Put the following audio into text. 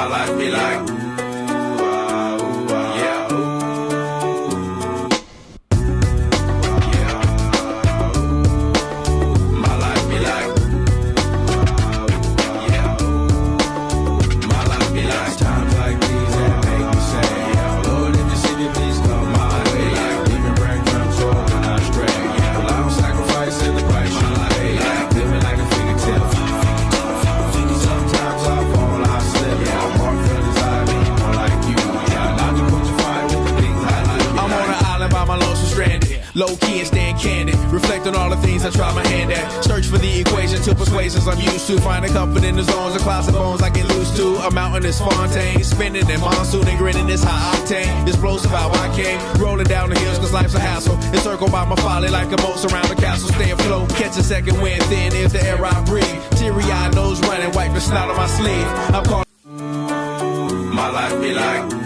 My life be like, yeah, my life be like, yeah, my life be like. Times like these that make me say, Lord, if you see me, please come my way. Like leaving breadcrumbs all when I stray. Well, I don't sacrifice in the price you pay. Like living like a fingertip. Sometimes I fall, I slip. I'm more feelings, I be more like you. Not to put your fire with the things I like. I'm on an island by my lonesome stranded. Low key and staying candid. Reflect on all the things I try my hand at. Search for the equation to persuasions I'm used to. Finding comfort in the zones of clouds and bones I get loose to. A mountain is Fontaine. Spinning in monsoon and grinning this high octane. Explosive how I came. Rolling down the hills cause life's a hassle. Encircled by my folly like a moat around the castle. Stay afloat. Catch a second wind thin is the air I breathe. Teary-eyed nose running. Wipe the snot on my sleeve. I'm caught. My life be like.